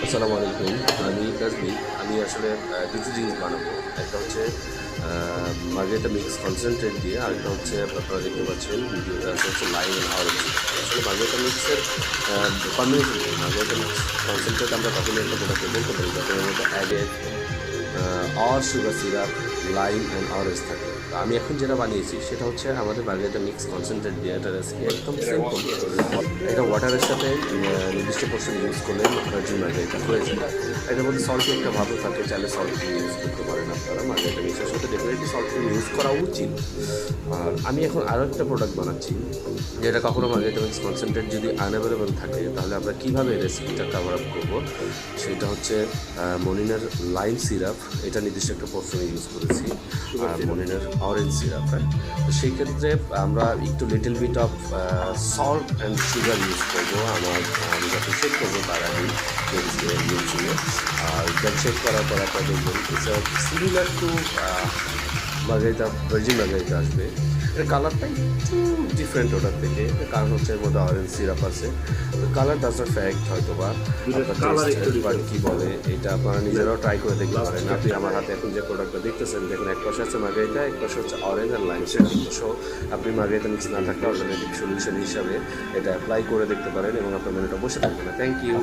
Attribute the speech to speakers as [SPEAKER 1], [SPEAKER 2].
[SPEAKER 1] আসসালামু আলাইকুম। আমি তাসবিহ। আমি আসলে দুটো জিনিস বানাবো। একটা হচ্ছে মার্গারিটা মিক্স কনসেন্ট্রেট দিয়ে, আরেকটা হচ্ছে আপনারা দেখতে পাচ্ছেন ভিডিওতে আছে হচ্ছে লাইম অ্যান্ড অরেঞ্জ। আসলে মার্গারিটা মিক্সের কম্বিনেশন কী? মার্গারিটা মিক্স কনসেন্ট্রেট আমরা তখনই একটা প্রোডাক্টে বলতে পারি যখন এর মধ্যে added or sugar syrup, lime and orange থাকে। তো আমি এখন যেটা বানিয়েছি সেটা হচ্ছে আমাদের মার্গারিটা মিক্স কনসেন্ট্রেট দিয়ে একটা রেসিপি একদম সিম্পল। এটা ওয়াটারের সাথে নির্দিষ্ট পোর্শন ইউজ করলে ভার্জিন মার্গারিটা হয়ে যায়। এটার মধ্যে সল্ট একটা ভাবও থাকে, চাইলে সল্ট ইউজ করতে পারেন আপনারা। মার্গারিটা মিক্সের সাথে ডেফিনেটলি সল্ট ইউজ করা উচিত। আর আমি এখন আরও একটা প্রোডাক্ট বানাচ্ছি, যেটা কখনো মার্গারিটা মিক্স কনসেন্ট্রেট যদি আনঅ্যাভেলেবল থাকে তাহলে আমরা কীভাবে রেসিপিটা কভার আপ করবো, সেটা হচ্ছে মনিনের লাইম সিরাপ। এটা নির্দিষ্ট একটা পোর্শনে ইউজ করেছি, আর মনিনের অরেঞ্জ সিরাপ। হ্যাঁ, তো সেই ক্ষেত্রে আমরা একটু little bit of salt and sugar use করবো। আমি যখন শেক করবো তার আগে ইউজ আর যখন শেক করার পর আপনারা দেখবেন it's similar to Margarita, virgin Margarita আসবে। এর কালারটা একটু ডিফারেন্ট ওটার থেকে, কারণ হচ্ছে এর মধ্যে অরেঞ্জ সিরাপ আছে। তো কালার ডাজ নট ফ্যাক্ট হয়তো বা আপনার কী বলে, এটা আপনারা নিজেরাও ট্রাই করে দেখতে পারেন। আপনি আমার হাতে এখন যে প্রোডাক্টটা দেখতেছেন, দেখুন এক পাশে আছে মার্গারিটা, এক পাশে হচ্ছে অরেঞ্জ আর লাইম সিরাপ। সো আপনি মার্গারিটা মিক্স না থাকলে অল্টারনেটিভ সলিউশন হিসাবে এটা অ্যাপ্লাই করে দেখতে পারেন এবং আপনার মেনুটা বসে থাকবে না। Thank you.